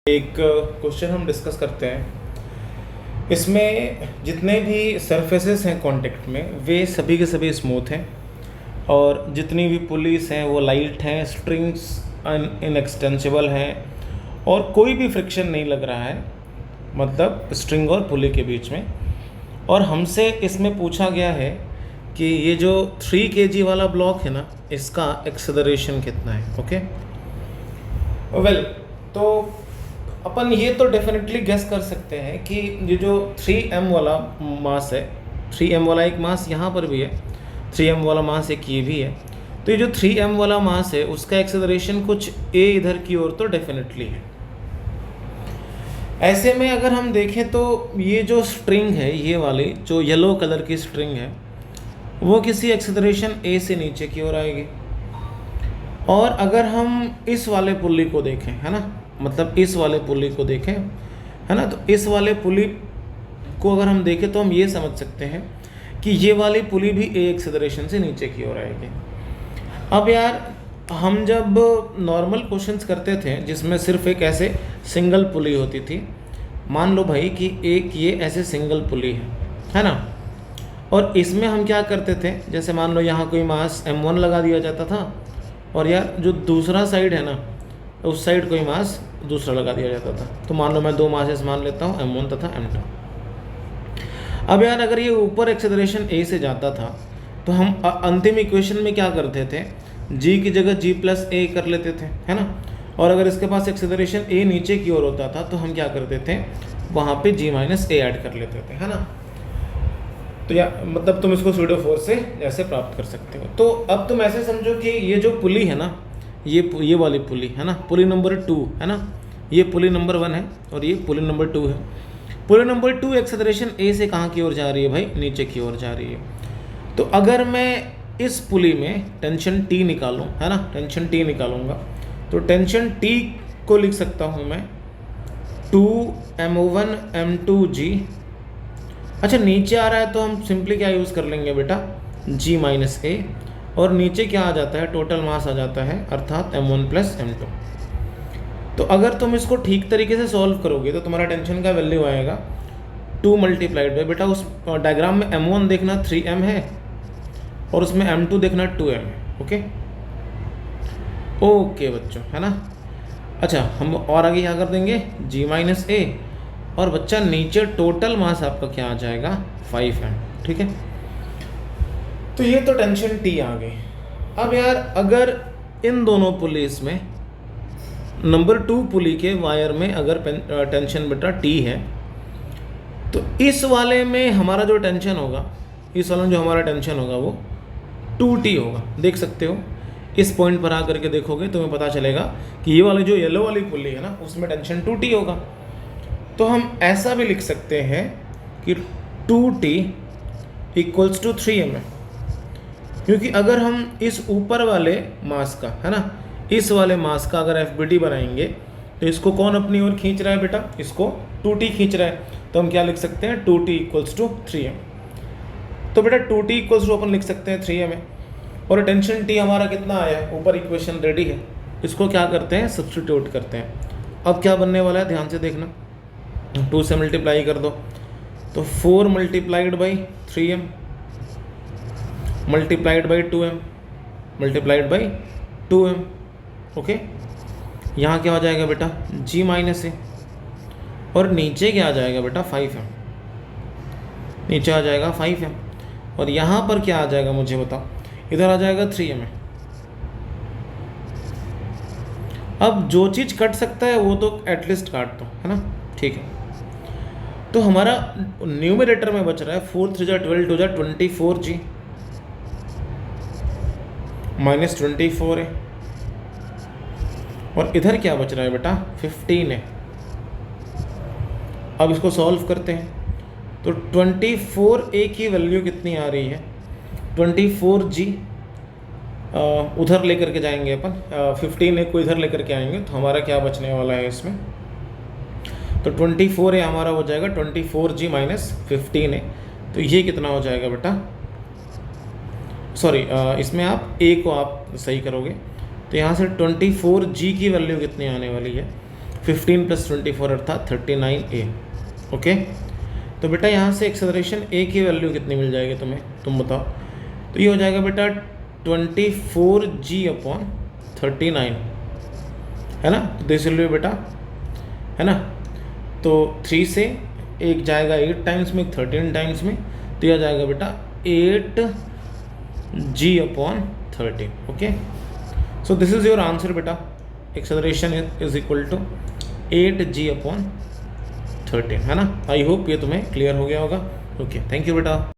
एक क्वेश्चन हम डिस्कस करते हैं। इसमें जितने भी सरफेसेस हैं कांटेक्ट में वे सभी के सभी स्मूथ हैं और जितनी भी पुलीस हैं वो लाइट हैं, स्ट्रिंग्स इनएक्सटेंसिबल हैं और कोई भी फ्रिक्शन नहीं लग रहा है, मतलब स्ट्रिंग और पुली के बीच में। और हमसे इसमें पूछा गया है कि ये जो 3 kg वाला ब्लॉक है ना, इसका एक्सेलरेशन कितना है। ओके वेल, तो अपन ये तो डेफिनेटली गेस कर सकते हैं कि ये जो 3m वाला मास है, 3m वाला एक मास यहाँ पर भी है, 3m वाला मास एक ये भी है, तो ये जो 3m वाला मास है उसका एक्सेलरेशन कुछ a इधर की ओर तो डेफिनेटली है। ऐसे में अगर हम देखें तो ये जो स्ट्रिंग है, ये वाली जो येलो कलर की स्ट्रिंग है, वो किसी एक्सेलरेशन a से नीचे की ओर आएगी। और अगर हम इस वाले पुल्ली को देखें, है ना, मतलब इस वाले पुल्ली को देखें, है ना, तो इस वाले पुल्ली को अगर हम देखें तो हम ये समझ सकते हैं कि ये वाली पुल्ली भी ए एक्सेलरेशन से नीचे की ओर आएगी। अब यार, हम जब नॉर्मल क्वेश्चंस करते थे जिसमें सिर्फ एक ऐसे सिंगल पुल्ली होती थी, मान लो भाई कि एक ये ऐसे सिंगल पुल्ली है ना, और इसमें हम क्या करते थे, जैसे मान लो यहाँ कोई मास m1 लगा दिया जाता था और यार जो दूसरा साइड है ना, उस साइड कोई मास दूसरा लगा दिया जाता था। तो मान लो मैं 2 मासेस मान लेता हूँ, m1 तथा m2। अब यार अगर ये ऊपर एक्सेलरेशन a से जाता था तो हम अंतिम इक्वेशन में क्या करते थे, g की जगह g+a कर लेते थे, है ना। और अगर इसके पास एक्सेलरेशन a नीचे की ओर होता था तो हम क्या करते थे, वहाँ पे g-a ऐड कर लेते थे, है ना। तो या मतलब तुम इसको सूडो फोर्स से ऐसे प्राप्त कर सकते हो। तो अब तुम ऐसे समझो कि ये जो पुली है ना, ये वाली पुली है ना, पुली नंबर 2 है ना, ये पुली नंबर 1 है और ये पुली नंबर 2 है। पुली नंबर 2 एक्सेलरेशन a से कहाँ की ओर जा रही है भाई, नीचे की ओर जा रही है। तो अगर मैं इस पुली में टेंशन T निकालूँ, है ना, टेंशन T निकालूंगा तो टेंशन T को लिख सकता हूँ मैं 2m1 m2g। अच्छा, नीचे आ रहा है तो हम सिंपली क्या यूज़ कर लेंगे बेटा, g-a, और नीचे क्या आ जाता है, टोटल मास आ जाता है, अर्थात m1 + m2। तो अगर तुम इसको ठीक तरीके से सॉल्व करोगे तो तुम्हारा टेंशन का वैल्यू आएगा 2 × बेटा उस डायग्राम में m1 देखना 3m है और उसमें m2 देखना 2m है। ओके बच्चों, है ना। अच्छा, हम और आगे क्या कर देंगे, g-a, और बच्चा नीचे टोटल मास आपका क्या आ जाएगा, 5m। ठीक है, तो ये तो टेंशन T आ गई। अब यार अगर इन दोनों पुलीस में नंबर 2 पुली के वायर में अगर टेंशन बेटा T है, तो इस वाले में हमारा जो टेंशन होगा, इस वाले में जो हमारा टेंशन होगा वो 2T होगा। देख सकते हो, इस पॉइंट पर आकर के देखोगे तुम्हें पता चलेगा कि ये वाली जो येलो वाली पुली है ना, उसमें टेंशन 2T होगा। तो हम ऐसा भी लिख सकते हैं कि 2T = 3m है, क्योंकि अगर हम इस ऊपर वाले मास का, है ना, इस वाले मास का अगर FBD बनाएंगे तो इसको कौन अपनी ओर खींच रहा है बेटा, इसको 2T खींच रहा है। तो हम क्या लिख सकते हैं, 2T = 3m। तो बेटा 2T = अपन लिख सकते हैं 3m है, और टेंशन T हमारा कितना आया, ऊपर इक्वेशन रेडी है, इसको क्या करते हैं, सब्स्टिट्यूट करते हैं। अब क्या बनने वाला है, ध्यान से देखना, 2 से मल्टीप्लाई कर दो तो 4 × 3m × 2m × 2m। ओके, यहाँ क्या हो जाएगा बेटा, g-a, और नीचे क्या आ जाएगा बेटा, 5m, नीचे आ जाएगा 5m, और यहाँ पर क्या आ जाएगा मुझे बताओ, इधर आ जाएगा 3m। अब जो चीज़ कट सकता है वो तो एटलीस्ट काट दो, है ना। ठीक है, तो हमारा न्यूमरेटर में बच रहा है 4 × 3 = 12, 2 × 24g -24 है, और इधर क्या बच रहा है बेटा, 15 है। अब इसको सॉल्व करते हैं तो 24a की वैल्यू कितनी आ रही है, 24g उधर लेकर के जाएंगे अपन, 15a को इधर लेकर के आएंगे तो हमारा क्या बचने वाला है इसमें, तो 24a हमारा हो जाएगा 24g - 15a। तो ये कितना हो जाएगा बेटा, सॉरी, इसमें आप a को आप सही करोगे तो यहाँ से 24g की वैल्यू कितनी आने वाली है, 15 + 24 अर्थात 39A। ओके, तो बेटा यहाँ से एक्सेलरेशन ए की वैल्यू कितनी मिल जाएगी तुम्हें, तुम बताओ। तो ये हो जाएगा बेटा 24g/39, है ना। तो देख लो बेटा, है ना। तो 3 से एक जाएगा 8 टाइम्स में, 13 टाइम्स में, तो यह जाएगा बेटा 8g/13। Okay, so this is your answer बेटा। Acceleration is equal to 8g/13, है ना। आई होप ये तुम्हें क्लियर हो गया होगा। ओके, थैंक यू बेटा।